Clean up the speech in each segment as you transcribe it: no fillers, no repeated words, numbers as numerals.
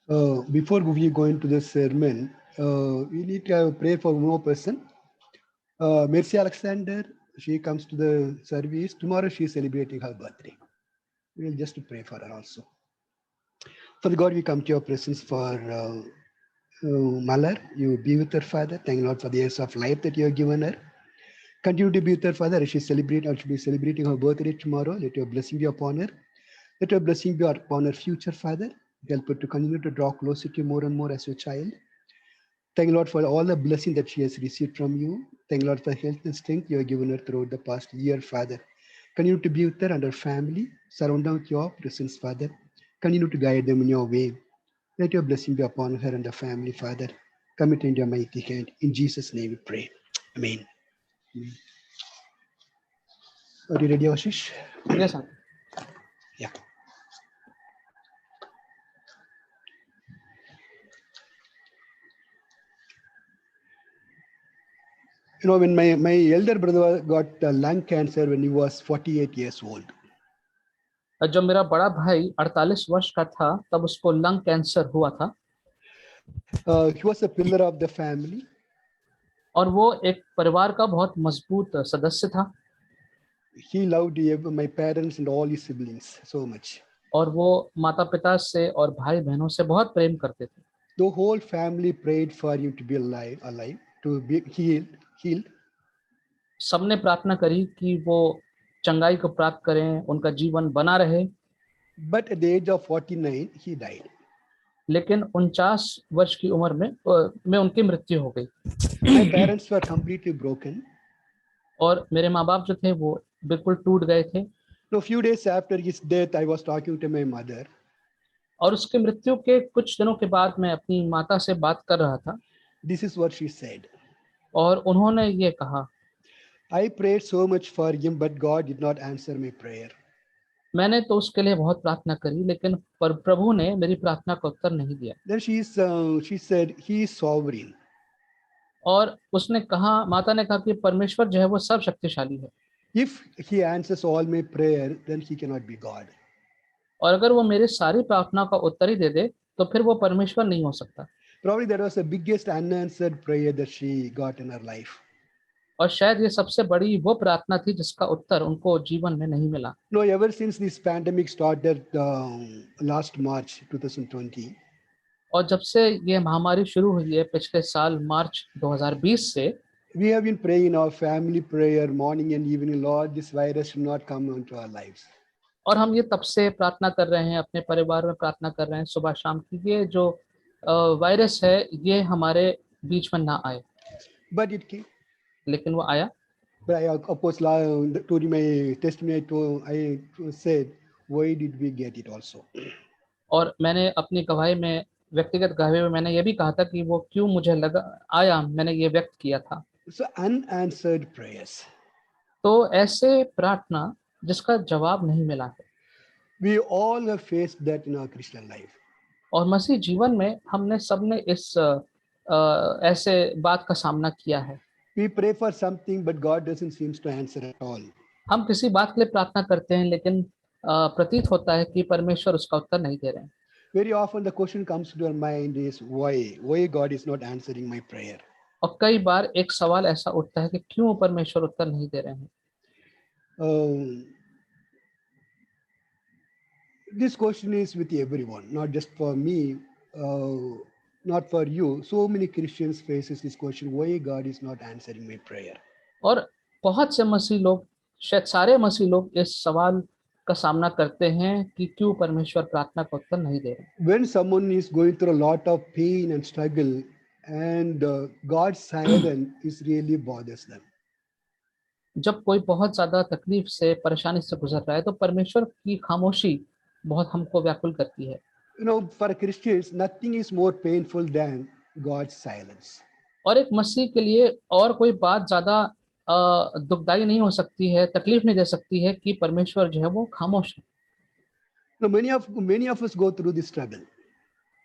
Before we go into the sermon, we need to pray for one more person. Mercy Alexander, she comes to the service. Tomorrow she is celebrating her birthday. We will just pray for her also. Father God, we come to your presence for Malar. You be with her, Father. Thank you, Lord, for the years of life that you have given her. Continue to be with her, Father, as she celebrate or she be celebrating her birthday tomorrow. Let your blessing be upon her. Let your blessing be upon her future, Father. Help her to continue to draw closer to you more and more as your child. Thank you, Lord, for all the blessing that she has received from you. Thank you, Lord, for health and strength you have given her throughout the past year, Father. Continue to be with her and her family. Surround them with your presence, Father. Continue to guide them in your way. Let your blessing be upon her and her family, Father. Commit into your mighty hand. In Jesus' name we pray. Amen. Are you ready, Ashish? Yes, sir. Yeah. You know, when my elder brother got lung cancer when he was 48 years old. जब मेरा बड़ा भाई 48 वर्ष का था तब उसको lung cancer हुआ था He was a pillar of the family. और वो एक परिवार का बहुत मजबूत सदस्य था He loved my parents and all his siblings so much. और वो माता पिता से और भाई बहनों से बहुत प्रेम करते थे The whole family prayed for him to be alive, to be healed. सबने प्रार्थना करी कि वो चंगाई को प्राप्त करें उनका जीवन बना रहे But at the age of 49, he died. लेकिन 49 वर्ष की उम्र में उनकी मृत्यु हो गई My parents were completely broken. और मेरे माँ बाप जो थे वो बिल्कुल टूट गए थे So a few days after his death, I was talking to my mother. और उसकी मृत्यु के कुछ दिनों के बाद मैं अपनी माता से बात कर रहा था This is what she said. और उन्होंने ये कहा I prayed so much for him, but God did not answer my prayer. मैंने तो उसके लिए बहुत प्रार्थना करी लेकिन पर प्रभु ने मेरी प्रार्थना का उत्तर नहीं दिया Then she said, He is sovereign. और उसने कहा माता ने कहा कि परमेश्वर जो है वो सब शक्तिशाली है If he answers all my prayer, then he cannot be God. और अगर वो मेरी सारी प्रार्थना का उत्तर ही दे दे तो फिर वो परमेश्वर नहीं हो सकता Probably that was the biggest unanswered prayer that she got in her life. और शायद ये सबसे बड़ी वो प्रार्थना थी जिसका उत्तर उनको जीवन में नहीं मिला No, ever since this pandemic started last March 2020, और जब से ये महामारी शुरू हुई है पिछले साल मार्च 2020 से we have been praying our family prayer morning and evening, Lord, this virus should not come into our lives. और हम ये तब से प्रार्थना कर रहे हैं अपने परिवार में प्रार्थना कर रहे हैं सुबह शाम की ये जो वायरस है ये हमारे बीच में ना आए But it came. लेकिन वो आया But I, of course, during my testimony, I said, why did we get it also? और मैंने अपनी गवाही में व्यक्तिगत गवाही में मैंने ये भी कहा था कि वो क्यों मुझे लगा आया मैंने ये व्यक्त किया था So unanswered prayers. तो ऐसे प्रार्थना जिसका जवाब नहीं मिला है We all have faced that in our Christian life. और मसीह जीवन में हमने सबने इस ऐसे बात का सामना किया है We pray for something, but God doesn't seem to answer at all. हम किसी बात के लिए प्रार्थना करते हैं लेकिन प्रतीत होता है कि परमेश्वर उसका उत्तर नहीं दे रहे हैं Very often the question comes to our mind is why? Why God is not answering my prayer? और कई बार एक सवाल ऐसा उठता है कि क्यों परमेश्वर उत्तर नहीं दे रहे हैं This question is with everyone, not just for me, not for you. So many Christians faces this question, why God is not answering my prayer? और बहुत से मसीह लोग शायद सारे मसीह लोग इस सवाल का सामना करते हैं कि क्यों परमेश्वर प्रार्थना का उत्तर नहीं दे रहे When someone is going through a lot of pain and struggle, and God's silence is really bothers them. जब कोई बहुत ज्यादा तकलीफ से परेशानी से गुजर रहा है तो परमेश्वर की खामोशी बहुत हमको व्याकुल करती है You know, for Christians, nothing is more painful than God's silence. और एक मसीह के लिए और कोई बात ज्यादा दुखदाई नहीं हो सकती है तकलीफ नहीं दे सकती है कि परमेश्वर जो है वो खामोश है Now, many of us go through this struggle,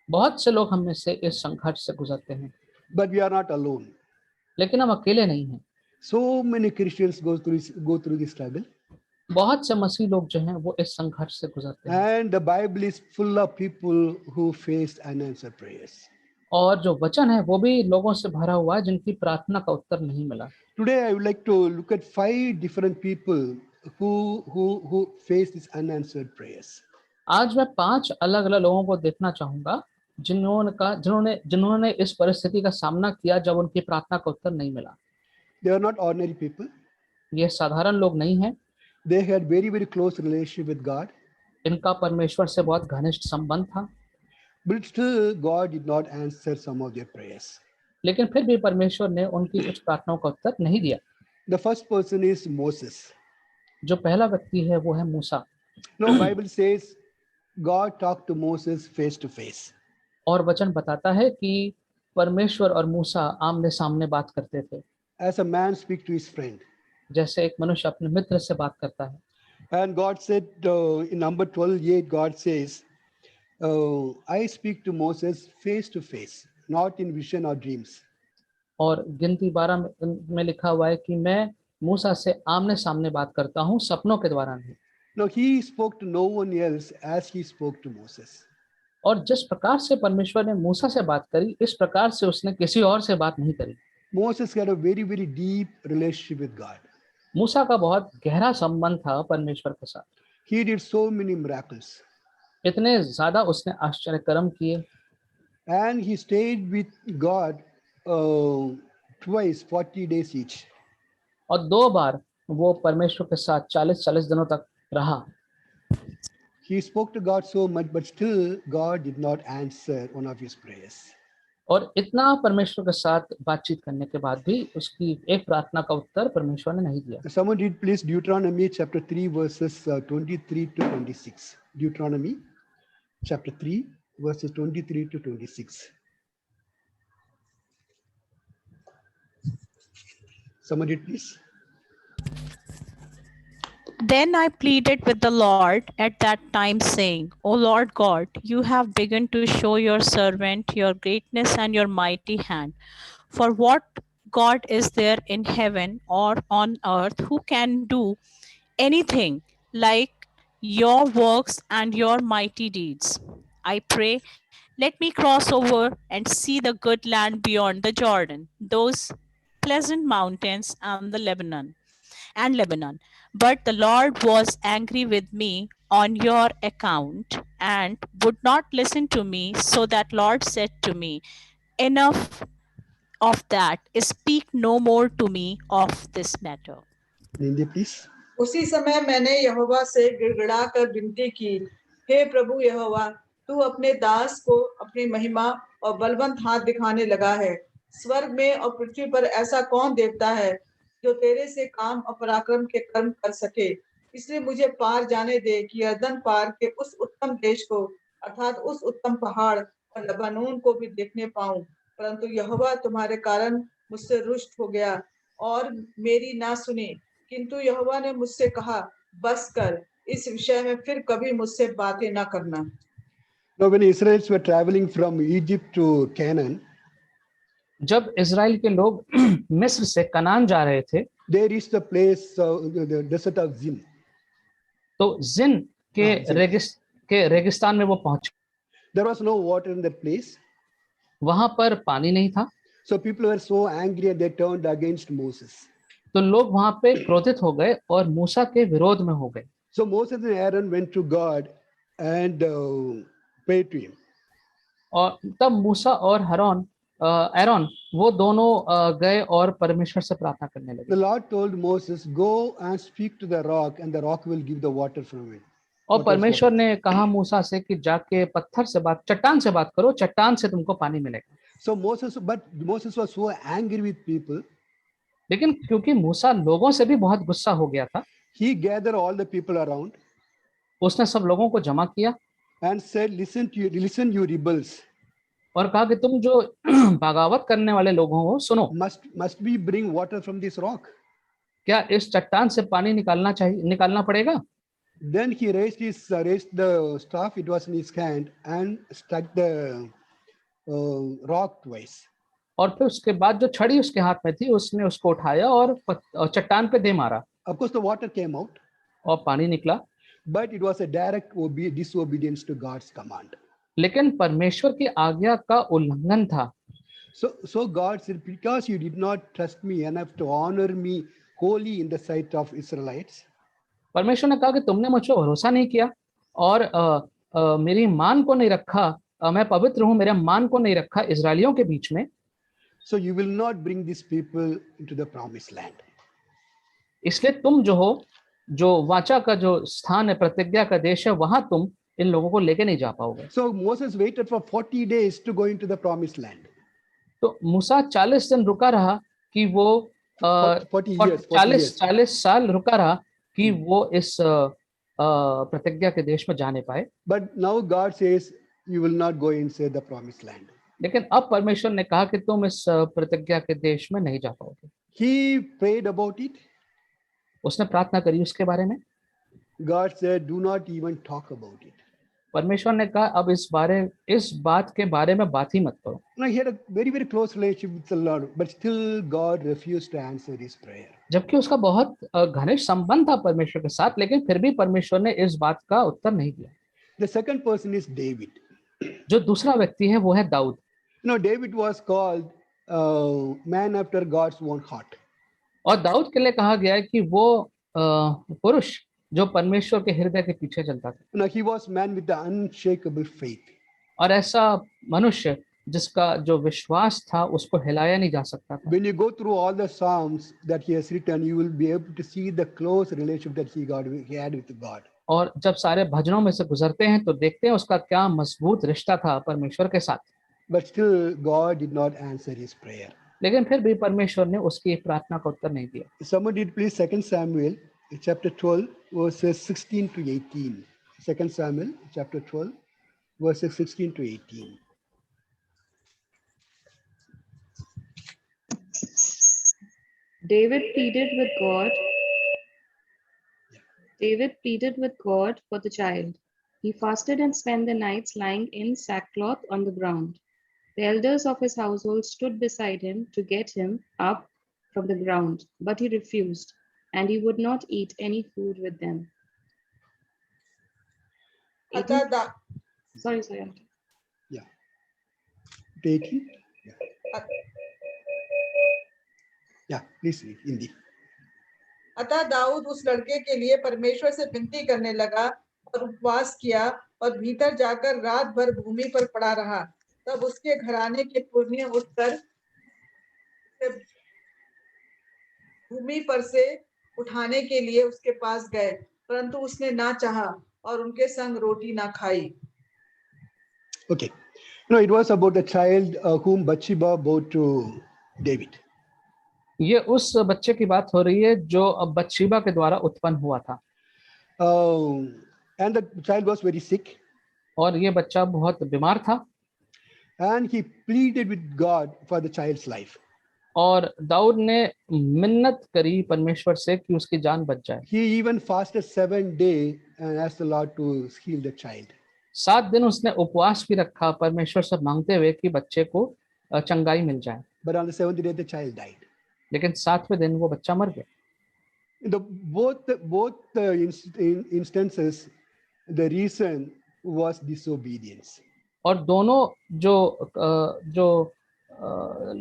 बहुत से लोग हम में से इस संघर्ष से गुजरते हैं but we are not alone. लेकिन हम अकेले नहीं हैं So many Christians go through this struggle. बहुत से मसीह लोग जो हैं वो इस संघर्ष से गुजरते हैं, And the Bible is full of people who faced unanswered prayers. और जो वचन है वो भी लोगों से भरा हुआ है जिनकी प्रार्थना का उत्तर नहीं मिला। Today, I would like to look at 5 different people who face these unanswered prayers. आज मैं 5 अलग अलग लोगों को देखना चाहूंगा जिन्होंने इस परिस्थिति का सामना किया जब उनकी प्रार्थना का उत्तर नहीं मिला। They are not ordinary people. ये साधारण लोग नहीं हैं, They had very, very close relationship with God, इनका परमेश्वर से बहुत घनिष्ठ संबंध था, but still God did not answer some of their prayers. लेकिन फिर भी परमेश्वर ने उनकी कुछ प्रार्थनाओं का उत्तर नहीं दिया। The first person is Moses. जो पहला व्यक्ति है वो है मूसा। No, Bible says God talked to Moses face to face. और वचन बताता है कि परमेश्वर और मूसा आमने सामने बात करते थे, As a man speaks to his friend. जैसे एक मनुष्य अपने मित्र से बात करता है। And God said in number 12:8, God says, I speak to Moses face to face, not in vision or dreams. और गिनती 12 में लिखा हुआ है कि मैं मूसा से आमने सामने बात करता हूँ, सपनों के द्वारा नहीं। No, he spoke to no one else as he spoke to Moses. और जिस प्रकार से परमेश्वर ने मूसा से बात करी, इस प्रकार से उसने किसी और से बात नहीं करी। Moses had a very, very deep relationship with God. मूसा का बहुत गहरा संबंध था परमेश्वर के साथ। He did so many miracles. इतने ज्यादा उसने आश्चर्य कर्म किए। And he stayed with God twice, 40 days each. और 2 बार वो परमेश्वर के साथ 40 दिनों तक रहा। He spoke to God so much, but still God did not answer one of his prayers. और इतना परमेश्वर के साथ बातचीत करने के बाद भी उसकी एक प्रार्थना का उत्तर परमेश्वर ने नहीं दिया। Someone read please Deuteronomy chapter 3 verses 23 to 26. Deuteronomy chapter 3 verses 23 to 26. Someone read please. Then I pleaded with the Lord at that time, saying, O Lord God, you have begun to show your servant your greatness and your mighty hand. For what God is there in heaven or on earth who can do anything like your works and your mighty deeds? I pray, let me cross over and see the good land beyond the Jordan, those pleasant mountains and Lebanon. But the Lord was angry with me on your account and would not listen to me. So that Lord said to me, enough of that, speak no more to me of this matter. In India please. उसी समय मैंने यहोवा से गिड़गिड़ा कर विनती की, हे प्रभु यहोवा, तू अपने दास को अपनी महिमा और बलवंत हाथ दिखाने लगा है। स्वर्ग में और पृथ्वी पर ऐसा कौन देवता है जो तेरे से काम और पराक्रम के कर्म कर सके। इसलिए मुझे पार जाने दे कि यरदन पार के उस उत्तम देश को, अर्थात उस उत्तम पहाड़ और लबानोन को भी देखने पाऊं। परंतु यहोवा तुम्हारे कारण मुझसे रुष्ट हो गया और मेरी ना सुनी। किंतु यहोवा ने मुझसे कहा, बस कर, इस विषय में फिर कभी मुझसे बातें ना करना। Now when Israelites were traveling from Egypt to Canaan, जब इजराइल के लोग मिस्र से कनान जा रहे थे, they reached the place, the desert of Zin. तो जिन के रेगिस्तान में वो पहुंचे। There was no water in that place. वहां पर पानी नहीं था, So people were so angry and they turned against Moses. तो लोग वहां पे क्रोधित हो गए और मूसा के विरोध में हो गए। So Moses and Aaron went to God and prayed to him. और तब मूसा और एरोन वो दोनों गए और परमेश्वर से प्रार्थना करने The लगे। Lord told Moses, go and speak to the rock and the rock will give the water from it. और परमेश्वर ने कहा मूसा से कि जाके चट्टान से बात करो, चट्टान से तुमको पानी मिलेगा। So Moses was so angry with people. लेकिन क्योंकि मूसा लोगों से भी बहुत गुस्सा हो गया था, He gathered all the people around उसने सब लोगों को जमा किया and said, listen you rebels. और कहा कि तुम जो बगावत करने वाले लोग हो, सुनो, Must we bring water from this rock? क्या इस चट्टान से पानी निकालना पड़ेगा? Then he raised the staff, it was in his hand, and struck the rock twice. और फिर उसके बाद जो छड़ी उसके हाथ में थी, उसने उसको उठाया और चट्टान पे दे मारा। Of course, the water came out. और पानी निकला, but it was a direct disobedience to God's command. लेकिन परमेश्वर की आज्ञा का उल्लंघन था। So God said, because you did not trust me enough to honor me wholly in the sight of Israelites, परमेश्वर ने कहा कि तुमने मुझ पर भरोसा नहीं किया और मेरी मान को नहीं रखा, मैं पवित्र हूं, मेरे मान को नहीं रखा इजरायलियों के बीच में, so you will not bring these people into the promised land. इसलिए तुम जो हो, जो वाचा का जो स्थान है, प्रतिज्ञा का देश है, वहां तुम इन लोगों को लेके नहीं जा पाओगे। So Moses waited for 40 days to go into the promised land. तो मूसा 40 दिन रुका रहा कि वो 40 साल रुका रहा कि वो इस प्रतिज्ञा के देश में जाने पाए। But now God says you will not go inside the promised land. लेकिन अब परमेश्वर ने कहा कि तुम इस प्रतिज्ञा के देश में नहीं जा पाओगे। He prayed about it. उसने प्रार्थना करी उसके बारे में। God said, do not even talk about it. परमेश्वर ने कहा अब इस बात के बारे में बात ही मत करो। Now he had a very, very close relationship with the Lord, but still God refused to answer his prayer. जबकि उसका बहुत घनिष्ठ संबंध था परमेश्वर के साथ, लेकिन फिर भी परमेश्वर ने इस बात का उत्तर नहीं दिया। The second person is David. जो दूसरा व्यक्ति है वो है Dawood. David was called man after God's own heart. और दाऊद के लिए कहा गया है कि वो पुरुष जो परमेश्वर के हृदय के पीछे चलता था। He was man with the unshakable faith. और ऐसा मनुष्य जिसका जो विश्वास था उसको हिलाया नहीं जा सकता था। When you go through all the Psalms that he has written, you will be able to see the close relationship that he had with God. और जब सारे भजनों में से गुजरते हैं तो देखते हैं उसका क्या मजबूत रिश्ता था परमेश्वर के साथ। But still God did not answer his prayer. लेकिन फिर भी परमेश्वर ने उसकी प्रार्थना का उत्तर नहीं दिया। Someone did please 2 Samuel chapter 12 verses 16 to 18. 2 Samuel chapter 12 verses 16 to 18. David pleaded with God for the child. He fasted and spent the nights lying in sackcloth on the ground. The elders of his household stood beside him to get him up from the ground, but he refused, and he would not eat any food with them. Sorry. Yeah. 18. Yeah, please read Hindi. अतः दाऊद उस लड़के के लिए परमेश्वर से विनती करने लगा और उपवास किया और भीतर जाकर रात भर भूमि पर पड़ा रहा। तब उसके घराने के पुरनिये उठकर भूमि पर से उठाने के लिए उसके पास गए, परंतु उसने ना चाहा और उनके संग रोटी ना खाई। Okay. It was about the child whom Bathsheba bore to David. ये उस बच्चे की बात हो रही है जो अब बत्शेबा के द्वारा उत्पन्न हुआ था। And the child was very sick. और ये बच्चा बहुत बीमार था। And he pleaded with God for the child's life. और दाऊद ने मिन्नत करी परमेश्वर से कि उसकी जान बच जाए। He even fasted 7 days and asked the Lord to heal the child. 7 दिन उसने उपवास भी रखा परमेश्वर से मांगते हुए कि बच्चे को चंगाई मिल जाए। But on the 7th day the child died. लेकिन 7वें दिन वो बच्चा मर गया। Both instances, the reason was disobedience. और दोनों जो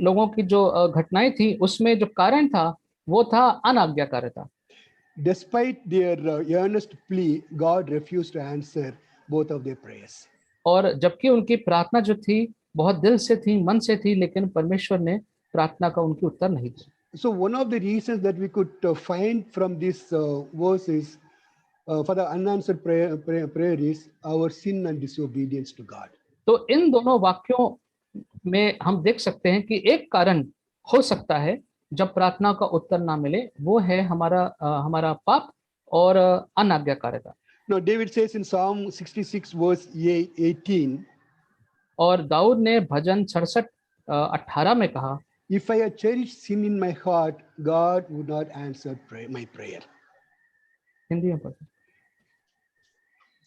लोगों की जो घटनाएं थी उसमें जो कारण था वो था अनाज्ञाकारिता। Despite their earnest plea, God refused to answer both of their prayers. और जबकि उनकी प्रार्थना जो थी बहुत दिल से थी, मन से थी, लेकिन परमेश्वर ने प्रार्थना का उनकी उत्तर नहीं दिया। So one of the reasons that we could find from this verses for the unanswered prayer is our sin and disobedience to God. तो इन दोनों वाक्यों में हम देख सकते हैं कि एक कारण हो सकता है जब प्रार्थना का उत्तर ना मिले, वो है हमारा पाप और अनाज्ञाकारिता। Now David says in Psalm 66 verse 18, और दाऊद ने भजन 66:18 में कहा, if I had cherished sin in my heart, God would not answer my prayer. Hindi में पढ़ो।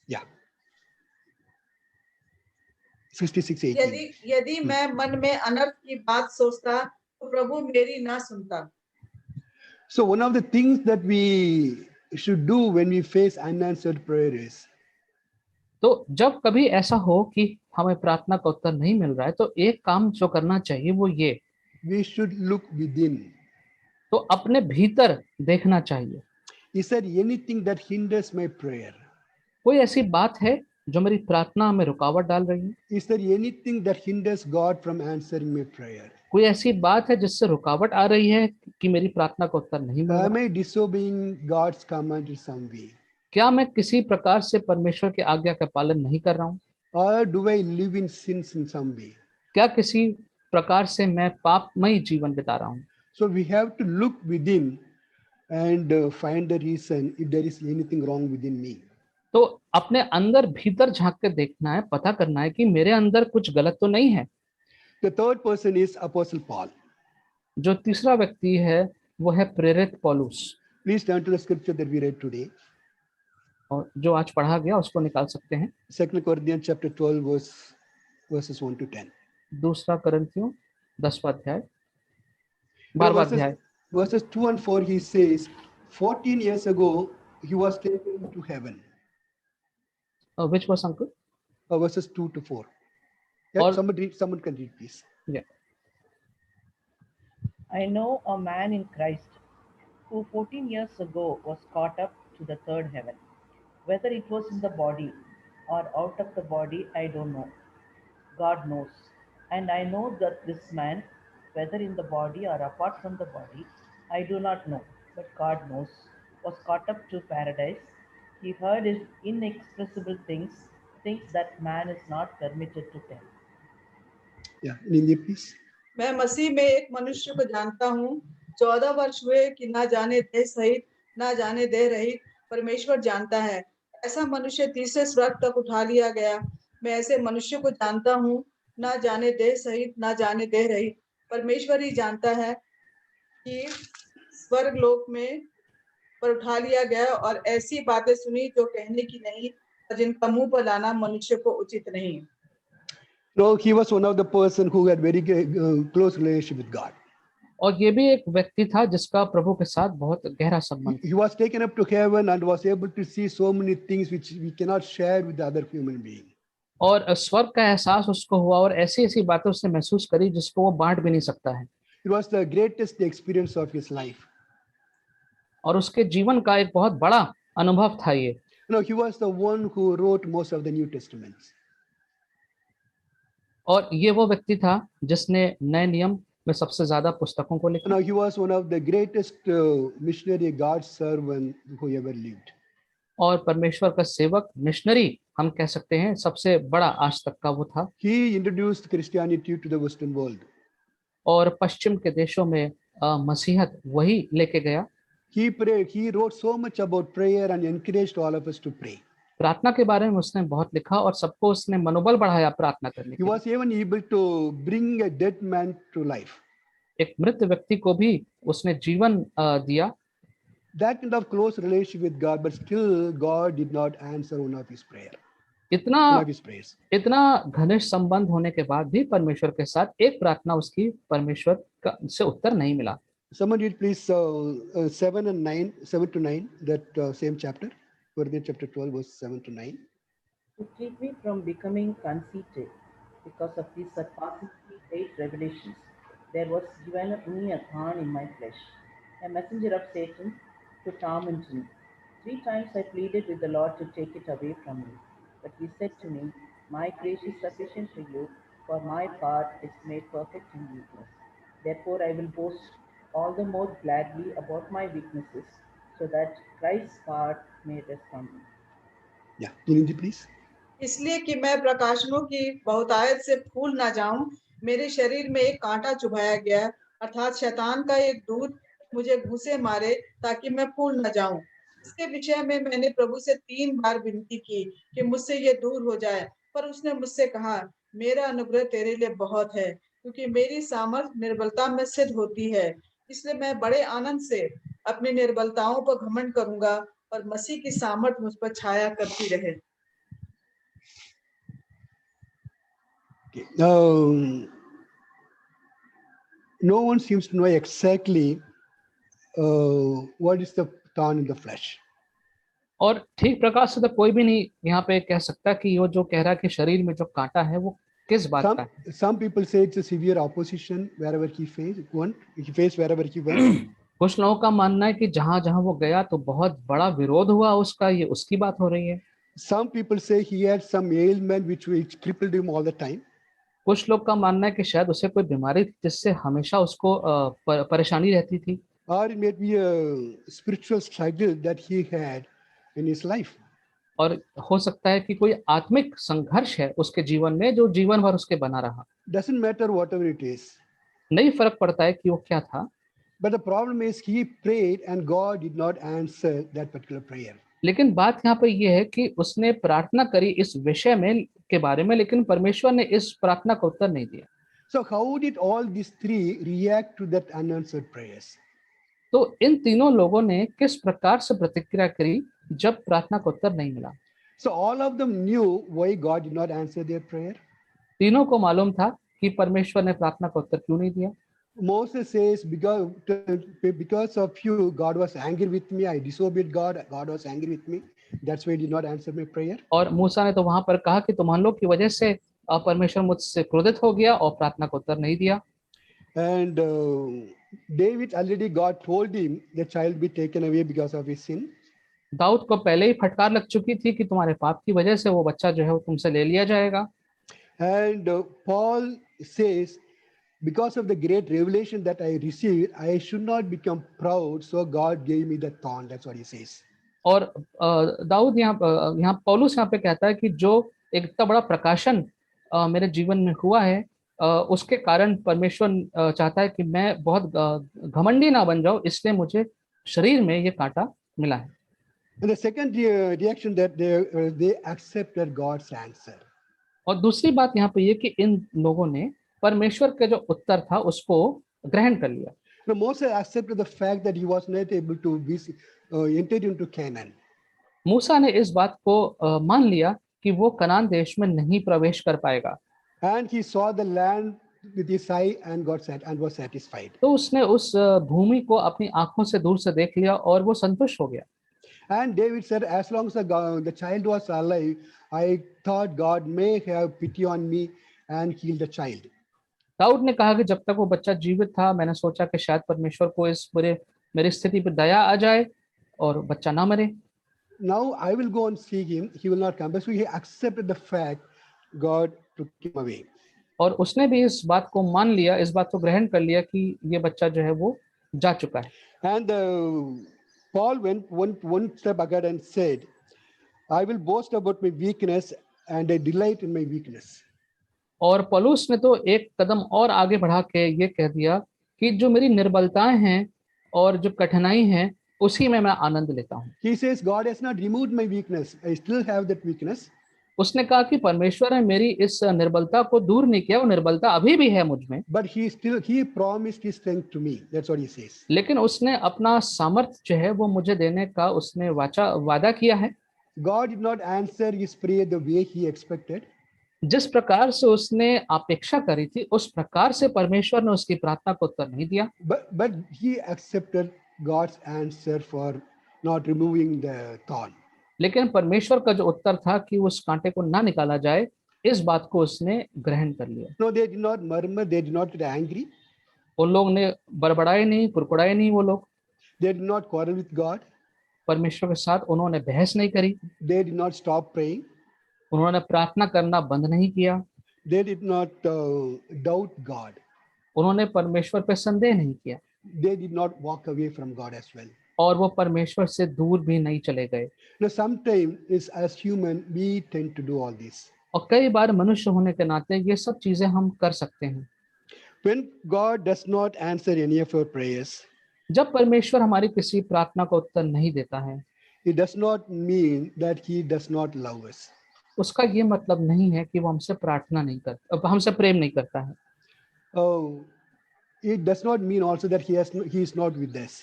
Yeah. 66:18. यदि मैं मन में अनर्थ की बात सोचता तो प्रभु मेरी ना सुनता। So one of the things that we should do when we face unanswered prayers. तो जब कभी ऐसा हो कि हमें प्रार्थना का उत्तर नहीं मिल रहा है, तो एक काम जो करना चाहिए वो ये, We should look within. तो अपने भीतर देखना चाहिए। Is there anything that hinders my prayer? कोई ऐसी बात है जो मेरी प्रार्थना में रुकावट डाल रही है? Is there anything that hinders God from answering my prayer? कोई ऐसी बात है जिससे रुकावट आ रही है कि मेरी प्रार्थना का उत्तर नहीं मिल Am रहा? I disobeying God's command in some way? क्या मैं किसी प्रकार से परमेश्वर की आज्ञा का पालन नहीं कर रहा हूँ? Or do I live in sins in some way? क्या किसी प्रकार से मैं पापमय जीवन बिता रहा हूँ? So we have to look within and find the reason if there is anything wrong within me. तो अपने अंदर भीतर झांक के देखना है, पता करना है कि मेरे अंदर कुछ गलत तो नहीं है। The third person is Apostle Paul. जो तीसरा व्यक्ति है वो है प्रेरित पौलुस। Please turn to the scripture that we read today. और जो आज पढ़ा गया उसको निकाल सकते हैं। 2 Corinthians chapter 12 verses 1 to 10. दूसरा करंथियों 10वां अध्याय 12वां अध्याय Verses 2 and 4 he says, 14 years ago he was taken to heaven. which was uncle? Verses 2 to 4. Yeah, Or- someone can read, please. Yeah. I know a man in Christ who 14 years ago was caught up to the third heaven. Whether it was in the body or out of the body, I don't know. God knows. And I know that this man, whether in the body or apart from the body, I do not know, but God knows, was caught up to paradise. He heard his inexpressible things that man is not permitted to tell. Yeah, in India, please. मैं मसीह में एक मनुष्य को जानता हूँ, 14 वर्ष हुए कि ना जाने देह सहित ना जाने देह रहित परमेश्वर जानता है। ऐसा मनुष्य तीसरे स्वर्ग तक उठा लिया गया। मैं ऐसे मनुष्य को जानता हूँ, ना जाने देह सहित ना जाने देह रहित परमेश्वर ही जानता है कि स्वर्ग लोक में पर उठा लिया गया और ऐसी बातें सुनी जो कहने की नहीं और जिनका मुंह पर लाना मनुष्य को उचित नहीं। No, he was one of the person who had very close relationship with God. और ये भी एक व्यक्ति था जिसका प्रभु के साथ बहुत गहरा संबंध। He was taken up to heaven and was able to see so many things which we cannot share with the other human being. और स्वर्ग का एहसास उसको हुआ और ऐसी ऐसी बातें उसने महसूस करी जिसको वो बांट भी नहीं सकता है। It was the greatest experience of his life. और उसके जीवन का एक बहुत बड़ा अनुभव था ये। You know, he was the one who wrote most of the New Testaments. और ये वो व्यक्ति था जिसने नए नियम में सबसे ज्यादा पुस्तकों को You लिखा। know, he was one of the greatest missionary God's servant who ever lived. और परमेश्वर का सेवक, मिशनरी हम कह सकते हैं, सबसे बड़ा आज तक का वो था। He introduced Christianity to the Western world. और पश्चिम के देशों में मसीहत वही लेके गया। He prayed. He wrote so much about prayer and encouraged all of us to pray. प्रार्थना के बारे में उसने बहुत लिखा और सबको उसने मनोबल बढ़ाया प्रार्थना करने He के लिए। was even able to bring a dead man to life. एक मृत व्यक्ति को भी उसने जीवन दिया। That kind of close relationship with God, but still God did not answer one of his prayer. इतना One of his prayers. इतना घनिष्ठ संबंध होने के बाद भी परमेश्वर के साथ एक प्रार्थना उसकी परमेश्वर का से उत्तर नहीं मिला। Someone read please 7 to 9, that same chapter, Corinthians chapter 12, verse 7 to 9. To keep me from becoming conceited because of these surpassingly great revelations, there was given me a thorn in my flesh, a messenger of Satan to torment me. 3 times I pleaded with the Lord to take it away from me. But he said to me, my grace is sufficient for you, for my power is made perfect in weakness. Therefore I will boast all the more gladly about my weaknesses, so that Christ's power may rest on me. Yeah, Nindi, please. इसलिए कि मैं प्रकाशनों की बहुतायत से फूल ना जाऊं, मेरे शरीर में एक कांटा चुभाया गया, अर्थात शैतान का एक दूत मुझे घूंसे मारे ताकि मैं फूल न जाऊं। इसके विषय में मैंने प्रभु से 3 बार विनती की कि मुझसे ये दूर हो जाए, पर उसने मुझसे कहा, मेरा अनुग्रह तेरे लिए बहुत है, क्योंकि मेरी सामर्थ निर्बलता में सिद्ध होती है। इसलिए मैं बड़े आनंद से अपनी निर्बलताओं पर घमंड करूंगा और मसीह की सामर्थ मुझ पर छाया करती रहे। Okay. No one seems to know exactly what is the thorn in the flesh. और ठीक प्रकार से तो कोई भी नहीं यहाँ पे कह सकता कि वो जो कह रहा है कि शरीर में जो कांटा है वो किस बात का है। Some people say it's a severe opposition wherever he faced wherever he went. कुछ लोगों का मानना है कि जहां जहां वो गया तो बहुत बड़ा विरोध हुआ उसका, ये उसकी बात हो रही है। Some people say he had some ailment which crippled him all the time. कुछ लोग का मानना है कि शायद उसे कोई बीमारी थी जिससे हमेशा उसको परेशानी रहती थी, Or it may be a spiritual struggle that he had in his life. और हो सकता है कि कोई आत्मिक संघर्ष है उसके जीवन में जो जीवन भर उसके बना रहा। Doesn't matter whatever it is. नहीं फर्क पड़ता है कि वो क्या था, But the problem is he prayed and God did not answer that particular prayer. लेकिन बात यहाँ पे ये है कि उसने प्रार्थना करी इस विषय में के बारे में, लेकिन परमेश्वर ने इस प्रार्थना का उत्तर नहीं दिया। So how did all these three react to that unanswered prayers? तो इन तीनों लोगों ने किस प्रकार से प्रतिक्रिया करी जब प्रार्थना का उत्तर नहीं मिला? So all of them knew why God did not answer their prayer. तीनों को मालूम था कि परमेश्वर ने प्रार्थना का उत्तर क्यों नहीं दिया। Moses says, because of you, God was angry with me. I disobeyed God. God was angry with me. That's why he did not answer my prayer. और मूसा ने तो वहां पर कहा कि तुम लोग की वजह से परमेश्वर मुझसे क्रोधित हो गया और प्रार्थना का उत्तर नहीं दिया। And David already, God told him the child be taken away because of his sin. Dawood को पहले ही फटकार लग चुकी थी कि तुम्हारे पाप की वजह से वो बच्चा जो है वो तुमसे ले लिया जाएगा। And Paul says, because of the great revelation that I received, I should not become proud. So God gave me the thorn. That's what he says. और दाऊद यहाँ पौलुस यहाँ पे कहता है कि जो एक इतना बड़ा प्रकाशन मेरे जीवन में हुआ है, उसके कारण परमेश्वर चाहता है कि मैं बहुत घमंडी ना बन जाऊं, इसलिए मुझे शरीर में ये कांटा मिला है। And the second reaction that they accepted God's answer. और दूसरी बात यहाँ पे ये कि इन लोगों ने परमेश्वर के जो उत्तर था उसको ग्रहण कर लिया। Now Moses accepted the fact that he was not able to enter into Canaan. मूसा ने इस बात को मान लिया कि वो कनान देश में नहीं प्रवेश कर पाएगा। And he saw the land with his eye and was satisfied. तो उसने उस भूमि को अपनी आंखों से दूर से देख लिया और वो संतुष्ट हो गया। And David said, as long as the child was alive, I thought God may have pity on me and heal the child. Dawood ने कहा कि जब तक वो बच्चा जीवित था, मैंने सोचा कि शायद परमेश्वर को इस मेरी स्थिति पर दया आ जाए और बच्चा ना मरे। Now I will go and see him. He will not come. But so he accepted the fact God took him away. और उसने भी इस बात को मान लिया, इस बात को ग्रहण कर लिया कि ये बच्चा जो है वो जा चुका है। And Paul went one step ahead and said, I will boast about my weakness and I delight in my weakness. और पौलुस ने तो एक कदम और आगे बढ़ा के ये कह दिया कि जो मेरी निर्बलताएं हैं और जो कठिनाई हैं उसी में मैं आनंद लेता हूँ। He says, God has not removed my weakness. I still have that weakness. उसने कहा कि परमेश्वर ने मेरी इस निर्बलता को दूर नहीं किया, वो निर्बलता अभी भी है मुझ में। But he promised his strength to me. That's what he says. लेकिन उसने अपना सामर्थ्य जो है वो मुझे देने का उसने वादा किया है। God did not answer his prayer the way he expected. जिस प्रकार से उसने अपेक्षा करी थी उस प्रकार से परमेश्वर ने उसकी प्रार्थना को उत्तर नहीं दिया। But he accepted God's answer for not removing the thorn. लेकिन परमेश्वर का जो उत्तर था कि उस कांटे को ना निकाला जाए, इस बात को उसने ग्रहण कर लिया। No, they did not murmur. They did not get angry. उन लोग ने बड़बड़ाए नहीं, कुड़कुड़ाए नहीं। वो लोग They did not quarrel with God. परमेश्वर के साथ उन्होंने बहस नहीं करी, They did not stop praying. उन्होंने प्रार्थना करना बंद नहीं किया, They did not doubt God. उन्होंने परमेश्वर पे संदेह नहीं किया, They did not walk away from God as well. और वो परमेश्वर से दूर भी नहीं चले गए। Now, sometimes as human, we tend to do all this. और कई बार मनुष्य होने के नाते ये सब चीजें हम कर सकते हैं। When God does not answer any of our prayers, जब परमेश्वर हमारी किसी प्रार्थना का उत्तर नहीं देता है, it does not mean that he does not love us. उसका ये मतलब नहीं है कि वो हमसे प्रार्थना नहीं करता, हमसे प्रेम नहीं करता है। It does not mean also that he is not with us.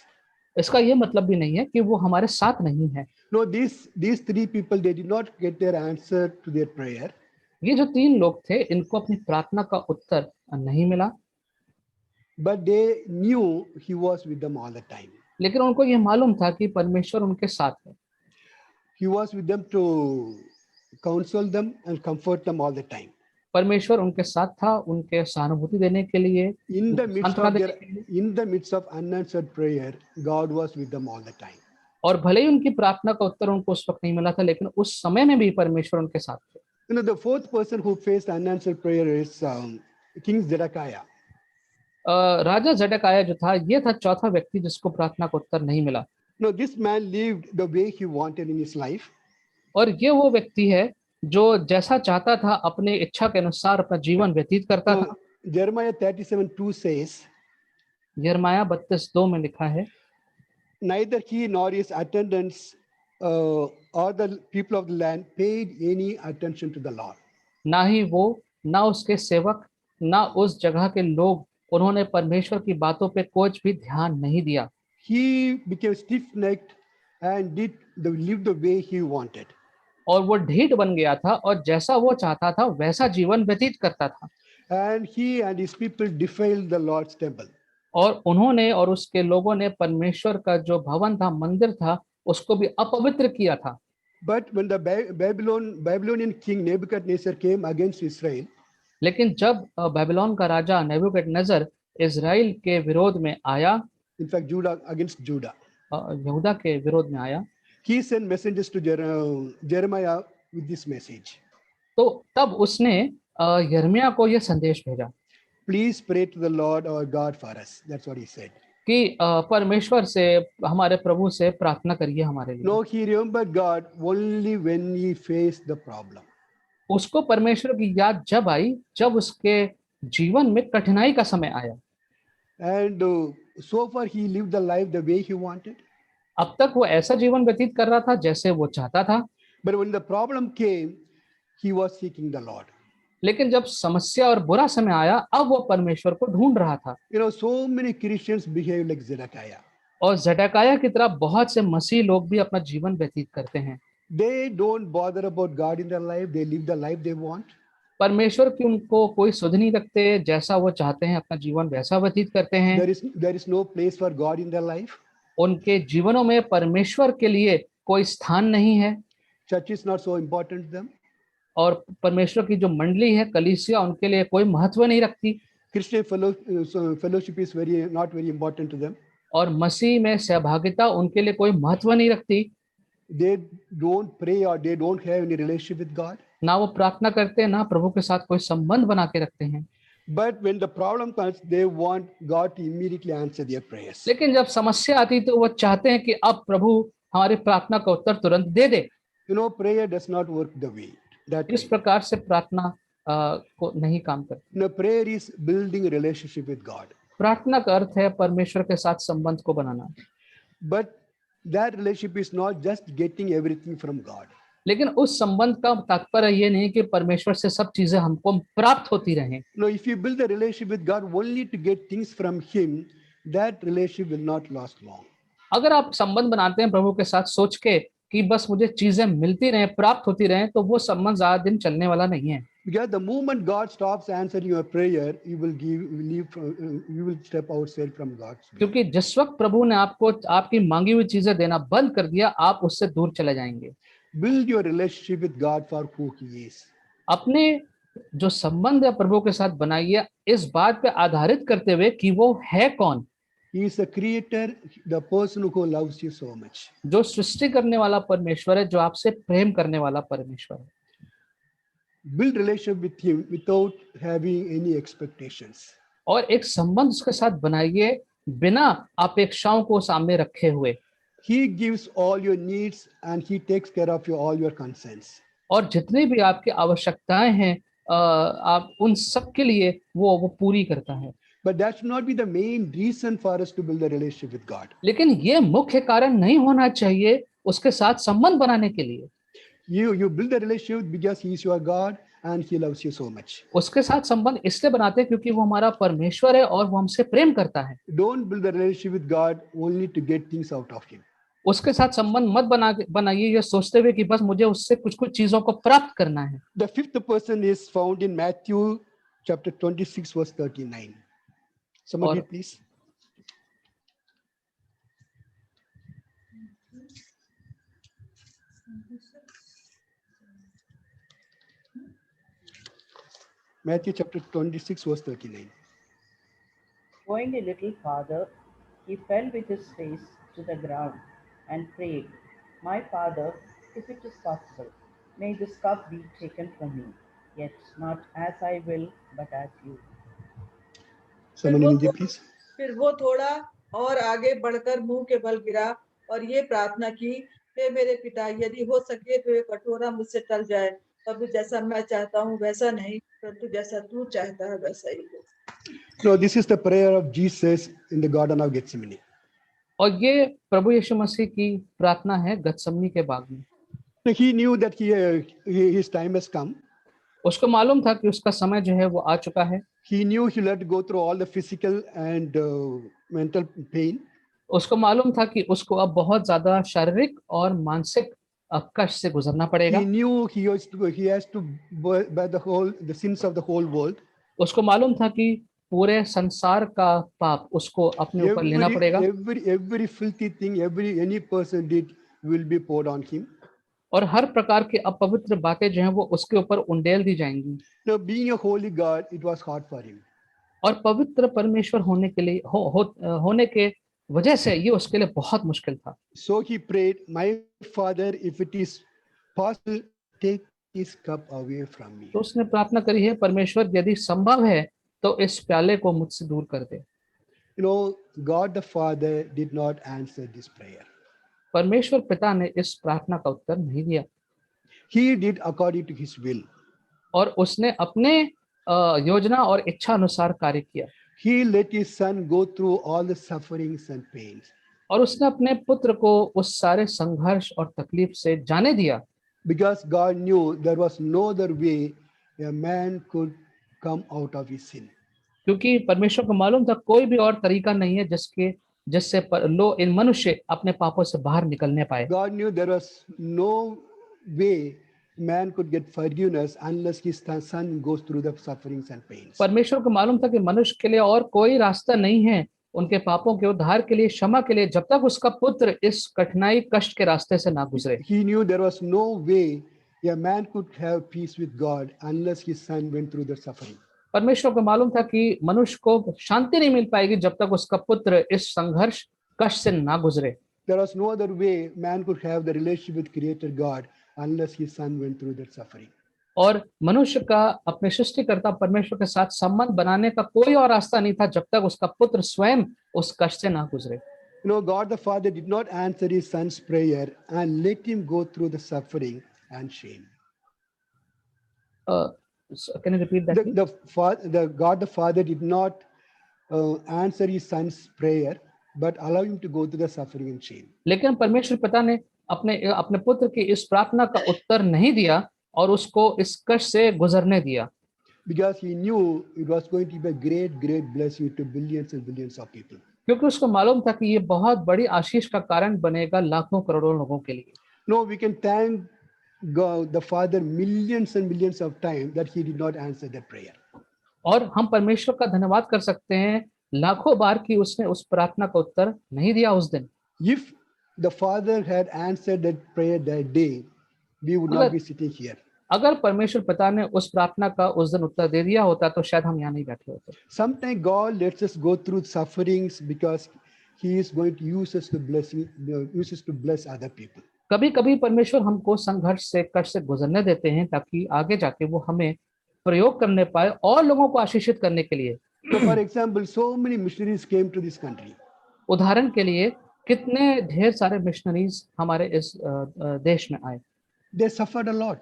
इसका ये मतलब भी नहीं है कि वो हमारे साथ नहीं है। No, these three people, they did not get their answer to their prayer. ये जो तीन लोग थे, इनको अपनी प्रार्थना का उत्तर नहीं मिला, But they knew he was with them all the time. लेकिन उनको ये मालूम था कि परमेश्वर उनके साथ है। He was with them to counsel them and comfort them all the time. परमेश्वर उनके साथ था, उनके सहानुभूति देने के लिए, In the midst सांत्वना of देने their, के लिए, in the midst of unanswered prayer, God was with them all the time. और भले ही उनकी प्रार्थना का उत्तर उनको उस वक्त नहीं मिला था, लेकिन उस समय में भी परमेश्वर उनके साथ थे। You know, the fourth person who faced unanswered prayer is King Zedekiah. राजा जडकाया जो था, ये था चौथा व्यक्ति जिसको प्रार्थना का उत्तर नहीं मिला। Now, this man lived the way he wanted in his life. और ये वो व्यक्ति है जो जैसा चाहता था अपने इच्छा के अनुसार अपना जीवन व्यतीत करता था। Jeremiah 37:2 says, यिर्मयाह 32:2 में लिखा है, neither he nor his attendants or the people of the land paid any attention to the Lord. ना ही वो, ना उसके सेवक, ना उस जगह के लोग, उन्होंने परमेश्वर की बातों पे कुछ भी ध्यान नहीं दिया। He became stiff-necked and lived the way he wanted. और वो ढीठ बन गया था और जैसा वो चाहता था वैसा जीवन व्यतीत करता था। And he and his people defiled the Lord's temple. और उन्होंने और उसके लोगों ने परमेश्वर का जो भवन था, मंदिर था, उसको भी अपवित्र किया था। But when the Babylonian king Nebuchadnezzar came against Israel, लेकिन जब बेबीलोन का राजा नेबूकदनेस्सर इजराइल के विरोध में आया, in fact against Judah, यहूदा के विरोध में आया, he sent messengers to Jeremiah with this message. तो तब उसने यिर्मयाह को यह संदेश भेजा Please pray to the Lord our God for us. That's what he said. कि परमेश्वर से, हमारे प्रभु से प्रार्थना करिए हमारे लिए। No, he remembered God only when he faced the problem. उसको परमेश्वर की याद जब आई जब उसके जीवन में कठिनाई का समय आया। And so far he lived the life the way he wanted. अब तक वो ऐसा जीवन व्यतीत कर रहा था जैसे वो चाहता था। But when the problem came, he was seeking the Lord. लेकिन जब समस्या और बुरा समय आया, अब वो परमेश्वर को ढूंढ रहा था। You know, so many Christians behave like Zedekiah. और जडकाया की तरह बहुत से मसीह लोग भी अपना जीवन व्यतीत करते हैं। They don't bother about God in their life. They live the life they want. परमेश्वर की उनको कोई सुध नहीं रखते, जैसा वो चाहते हैं अपना जीवन वैसा व्यतीत करते हैं। There is no place for God in their life. उनके जीवनों में परमेश्वर के लिए कोई स्थान नहीं है। Church is not so important to them. और परमेश्वर की जो मंडली है, कलीसिया, उनके लिए कोई महत्व नहीं रखती। Christian fellowship is not very important to them. और मसीह में सहभागिता उनके लिए कोई महत्व नहीं रखती। They don't pray or they don't have any relationship with God. ना वो प्रार्थना करते हैं, ना प्रभु के साथ कोई संबंध बना के रखते हैं। But when the problem comes, they want God to immediately answer their prayers. लेकिन जब समस्या आती तो वो चाहते हैं कि अब प्रभु हमारी प्रार्थना का उत्तर तुरंत दे दे। You know, prayer does not work the way that इस way. प्रकार से प्रार्थना को नहीं काम करती। No, prayer is building a relationship with God. प्रार्थना का अर्थ है परमेश्वर के साथ संबंध को बनाना। But that relationship is not just getting everything from God. लेकिन उस संबंध का तात्पर्य ये नहीं कि परमेश्वर से सब चीजें हमको प्राप्त होती रहें। No, if you build a relationship with God only to get things from Him, that relationship will not last long. अगर आप संबंध बनाते हैं प्रभु के साथ सोच के कि बस मुझे चीजें मिलती रहें, प्राप्त होती रहें, तो वो संबंध ज्यादा दिन चलने वाला नहीं है। Because the moment God stops answering your prayer, you will step outside from God's will. क्योंकि जिस वक्त प्रभु ने आपको आपकी मांगी हुई चीजें देना बंद कर दिया, आप उससे दूर चले जाएंगे। Build your relationship with God for who He is. अपने जो संबंध है प्रभु के साथ बनाइए इस बात पे आधारित करते हुए कि वो है कौन। He is the creator, the person who loves you so much. जो सृष्टि करने वाला परमेश्वर है, जो आपसे प्रेम करने वाला परमेश्वर है। Build relationship with Him without having any expectations. और एक संबंध उसके साथ बनाइए बिना अपेक्षाओं को सामने रखे हुए। He gives all your needs and He takes care of all your concerns. और जितनी भी आपकी आवश्यकताएं हैं, आप उन सब के लिए वो पूरी करता है। But that should not be the main reason for us to build a relationship with God. लेकिन ये मुख्य कारण नहीं होना चाहिए उसके साथ संबंध बनाने के लिए। You build a relationship because He is your God and He loves you so much. उसके साथ संबंध इसलिए बनाते हैं क्योंकि वो हमारा परमेश्वर है और वो हमसे प्रेम करता है। Don't build a relationship with God only to get things out of Him. उसके साथ संबंध मत बनाइए ये सोचते हुए कि बस मुझे उससे कुछ चीजों को प्राप्त करना है। The fifth person is found in Matthew chapter 26 verse 39. Somebody please. Matthew chapter 26, verse 39. Going a little farther, he fell with his face to the ground and prayed, "My Father, if it is possible, may this cup be taken from me, yet not as I will, but as you." Someone in India, please. फिर वो थोड़ा और आगे बढ़कर मुंह के बल गिरा और ये प्रार्थना की, हे मेरे पिता, यदि हो सके तो ये कटोरा मुझसे टल जाए, तब जैसा मैं चाहता हूँ वैसा नहीं, परंतु जैसा तू चाहता है वैसा ही हो। No, this is the prayer of Jesus in the Garden of Gethsemane. और ये प्रभु यीशु मसीह की प्रार्थना है गतसमनी के बाग में। So he knew that his time has come. उसको मालूम था कि उसका समय जो है वो आ चुका है। He knew he'll have to go through all the physical and mental pain. उसको मालूम था कि उसको अब बहुत ज्यादा शारीरिक और मानसिक कष्ट से गुजरना पड़ेगा। He knew he has to bear the sins of the whole world. उसको मालूम था कि पूरे संसार का पाप उसको अपने ऊपर लेना पड़ेगा। Every filthy thing any person did will be poured on him. और हर प्रकार की अपवित्र बातें जो हैं वो उसके ऊपर उंडेल दी जाएंगी। Now, being a holy God, it was hard for him. और पवित्र परमेश्वर होने के लिए होने के वजह से ये उसके लिए बहुत मुश्किल था। So he prayed, "My Father, if it is possible, take this cup away from me." तो उसने प्रार्थना करी है, परमेश्वर यदि संभव है तो इस प्याले को मुझसे दूर कर दे। You know, God the Father did not answer this prayer. परमेश्वर पिता ने इस प्रार्थना का उत्तर नहीं दिया। He did according to his will. और उसने अपने योजना और इच्छा अनुसार कार्य किया। He let his son go through all the sufferings and pains. और उसने अपने पुत्र को उस सारे संघर्ष और तकलीफ से जाने दिया। Because God knew there was no other way a man could come out of his sin. क्योंकि परमेश्वर को मालूम था कोई भी और तरीका नहीं है जिससे इन मनुष्य अपने पापों से बाहर निकलने पाए। God knew there was no way man could get forgiveness unless his son goes through the sufferings and pains. परमेश्वर को मालूम था कि मनुष्य के लिए और कोई रास्ता नहीं है उनके पापों के उद्धार के लिए, क्षमा के लिए, जब तक उसका पुत्र इस कठिनाई कष्ट के रास्ते से ना गुजरे। He knew there was no way a man could have peace with God unless his son went through the suffering. परमेश्वर को मालूम था कि मनुष्य को शांति नहीं मिल पाएगी जब तक उसका पुत्र इस संघर्ष कष्ट से ना गुजरे। There was no other way man could have the relationship with Creator God unless his son went through that suffering. और मनुष्य का अपने सृष्टिकर्ता परमेश्वर के साथ संबंध बनाने का कोई और रास्ता नहीं था जब तक उसका पुत्र स्वयं उस कष्ट से ना गुजरे। You know, God the Father did not answer his son's prayer and let him go through the suffering and shame. Can you repeat that? God the Father did not answer his son's prayer, but allow him to go through the suffering and shame. लेकिन परमेश्वर पिता ने अपने पुत्र की इस प्रार्थना का उत्तर नहीं दिया और उसको इस कष्ट से गुजरने दिया। Because he knew it was going to be a great blessing to billions and billions of people. क्योंकि उसको मालूम था कि ये बहुत बड़ी आशीष का कारण बनेगा लाखों करोड़ों लोगों के लिए। No, we can thank God the Father millions and millions of times that he did not answer that prayer. और हम परमेश्वर का धन्यवाद कर सकते हैं लाखों बार कि उसने उस प्रार्थना का उत्तर नहीं दिया उस दिन। If the Father had answered that prayer that day, we would not be sitting here. अगर परमेश्वर पिता ने उस प्रार्थना का उस दिन उत्तर दे दिया होता तो शायद हम यहाँ नहीं बैठे होते। Sometimes God lets us go through sufferings because He is going to use us to bless other people. कभी-कभी परमेश्वर हमको संघर्ष से कष्ट से गुजरने देते हैं ताकि आगे जाके वो हमें प्रयोग करने पाए और लोगों को आशीषित करने के लिए। So, for example, so many missionaries came to this country. उदाहरण के लिए कितने ढेर सारे मिशनरीज हमारे इस देश में आए। They suffered a lot.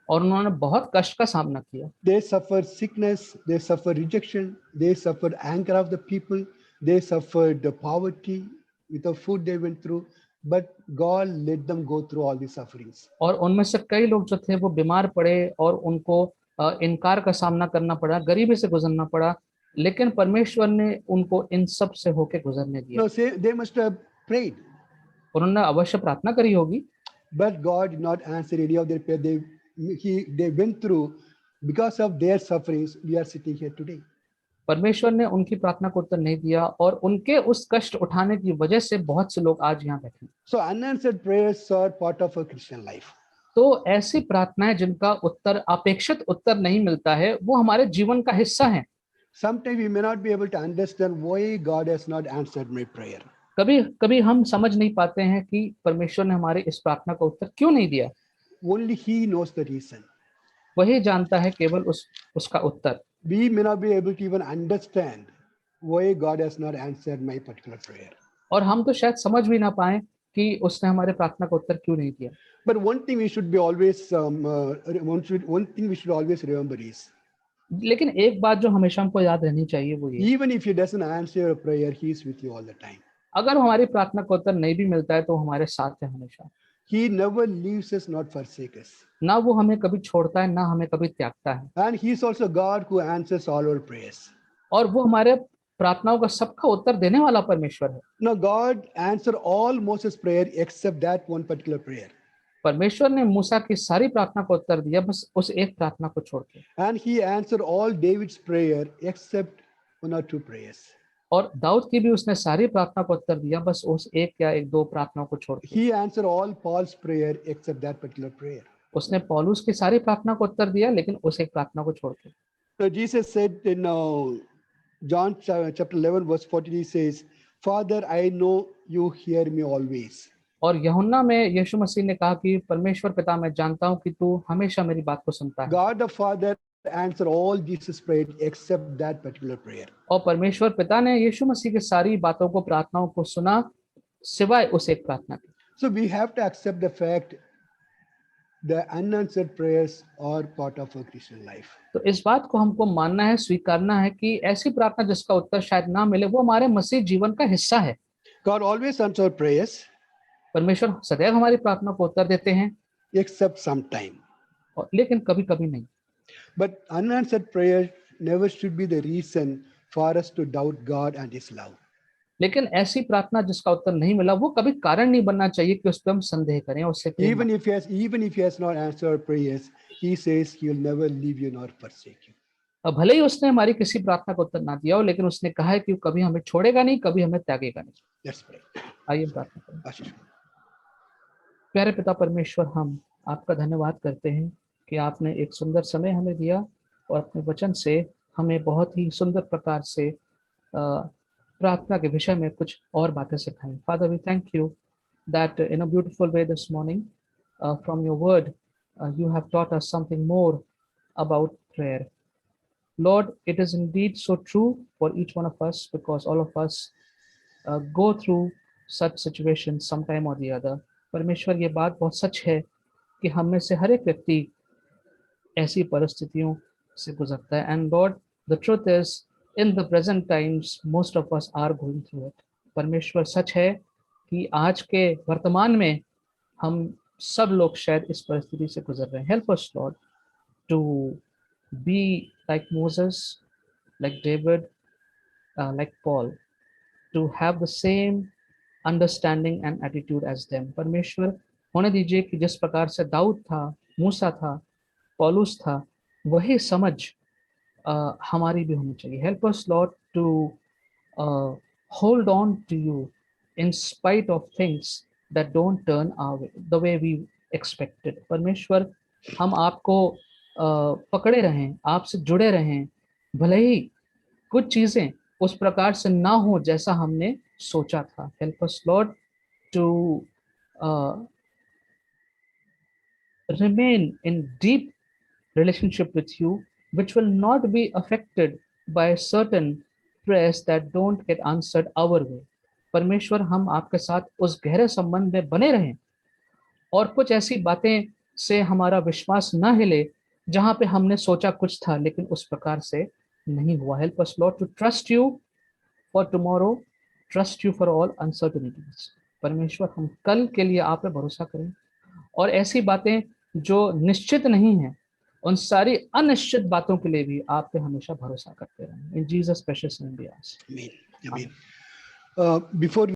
और उन्होंने बहुत कष्ट का सामना किया। They suffered sickness, they suffered rejection, they suffered anger of the people, they suffered the poverty, without food they went through, but God let them go through all these sufferings. और उनमें से कई लोग जो थे वो बीमार पड़े और उनको इनकार का सामना करना पड़ा, गरीबी से गुजरना पड़ा, लेकिन परमेश्वर ने उनको इन सब से होके गुजरने दिया। No, say they must have prayed. उन्होंने अवश्य प्रार्थना करी होगी, but God did not answer any of their prayer. They went through, because of their sufferings, we are sitting here today. परमेश्वर ने उनकी प्रार्थना को उत्तर नहीं दिया और उनके उस कष्ट उठाने की वजह से बहुत से लोग आज यहाँ बैठे हैं। So unanswered prayers are part of a Christian life. तो ऐसी प्रार्थनाएं जिनका उत्तर अपेक्षित उत्तर नहीं मिलता है वो हमारे जीवन का हिस्सा है। Sometimes we may not be able to understand why God has not answered my prayer. कभी कभी हम समझ नहीं पाते हैं कि परमेश्वर ने हमारी इस प्रार्थना का उत्तर क्यों नहीं दिया। Only He knows the reason. वही जानता है केवल उसका उत्तर। We may not be able to even understand why God has not answered my particular prayer. और हम तो शायद समझ भी ना पाए कि उसने हमारे प्रार्थना का उत्तर क्यों नहीं दिया। But one thing we should be always one thing we should always remember is, लेकिन एक बात जो हमेशा हमको याद रहनी चाहिए वो ये, even if He doesn't answer your prayer, He is with you all the time. अगर हमारी प्रार्थना का उत्तर नहीं भी मिलता है तो हमारे साथ है हमेशा। He never leaves us, not forsake us. ना वो हमें कभी छोड़ता है ना हमें कभी त्यागता है। And He is also God who answers all our prayers. और वो हमारे प्रार्थनाओं का सबका उत्तर देने वाला परमेश्वर है। Now God answered all Moses' prayer except that one particular prayer. परमेश्वर ने मूसा की सारी प्रार्थना को उत्तर दिया बस उस एक प्रार्थना को छोड़ के। And He answered all David's prayer except one or two prayers. और दाऊद की भी उसने सारी प्रार्थना को उत्तर दिया बस उस एक या एक दो प्रार्थनाओं को छोड़ के। He answered all Paul's prayer except that particular prayer. उसने पौलुस की सारी प्रार्थना को उत्तर दिया लेकिन उस एक प्रार्थना को छोड़ के। So Jesus said in John chapter 11 verse 14, He says, Father, I know you hear me always. और यूहन्ना में यीशु मसीह ने कहा कि परमेश्वर पिता मैं जानता हूं कि तू हमेशा मेरी बात को सुनता है। God the Father answered all Jesus' prayer except that particular prayer. और परमेश्वर पिता ने यीशु मसीह की सारी बातों को प्रार्थनाओं को सुना सिवाय उस एक प्रार्थना के। So we have to accept the fact the unanswered prayers are part of our Christian life. तो इस बात को हमको मानना है, स्वीकारना है कि ऐसी प्रार्थना जिसका उत्तर शायद ना मिले वो हमारे मसीह जीवन का हिस्सा है। God always answers prayers परमेश्वर सदैव हमारी प्रार्थना को उत्तर देते हैं except sometime. और लेकिन कभी कभी नहीं। But unanswered prayer never should be the reason for us to doubt God and His love. लेकिन ऐसी प्रार्थना जिसका उत्तर नहीं मिला वो कभी कारण नहीं बनना चाहिए कि उस पर हम संदेह करें और उससे प्रेम Even if He has not answered our prayers, He says He will never leave you nor forsake you. अब भले ही उसने हमारी किसी प्रार्थना को उत्तर ना दिया हो लेकिन उसने कहा है कि वो कभी हमें छोड़ेगा नहीं, कभी हमें त्यागेगा नहीं। Let's pray. आइए प्रार्थना करें। Ashish. प्यारे पिता परमेश्वर, हम आपका धन्यवाद करते हैं कि आपने एक सुंदर समय हमें दिया और अपने वचन से हमें बहुत ही सुंदर प्रकार से प्रार्थना के विषय में कुछ और बातें सिखाई। Father, we thank you that in a beautiful way this morning from your word you have taught us something more about prayer. Lord, it is indeed so true for each one of us because all of us go through such situations sometime or the other. परमेश्वर, ये बात बहुत सच है कि हम में से हर एक व्यक्ति ऐसी परिस्थितियों से गुजरता है। And Lord, the truth is, in the present times, most of us are going through it. परमेश्वर, सच है कि आज के वर्तमान में हम सब लोग शायद इस परिस्थिति से गुजर रहे हैं। Help us, Lord, to be like Moses, like David, like Paul, to have the same understanding and attitude as them. परमेश्वर, होने दीजिए कि जिस प्रकार से दाऊद था, मूसा था, पौलुस था, वही समझ हमारी भी होनी चाहिए। Help us, Lord, to hold on to you in spite of things that don't turn our way, the way we expected. परमेश्वर, हम आपको पकड़े रहें, आपसे जुड़े रहें, भले ही कुछ चीजें उस प्रकार से ना हो जैसा हमने सोचा था। Help us, Lord, to remain in deep relationship with you, which will not be affected by certain prayers that don't get answered our way. परमेश्वर, हम आपके साथ उस गहरे संबंध में बने रहें और कुछ ऐसी बातें से हमारा विश्वास ना हिले जहां पे हमने सोचा कुछ था लेकिन उस प्रकार से नहीं हुआ। Help us, Lord, to trust you for tomorrow, trust you for all uncertainties. परमेश्वर, हम कल के लिए आप पे भरोसा करें और ऐसी बातें जो निश्चित नहीं है उन सारी अनिश्चित बातों के लिए भी आप पे हमेशा भरोसा करते रहें। In Jesus' precious name we ask. Amen. Amen. Before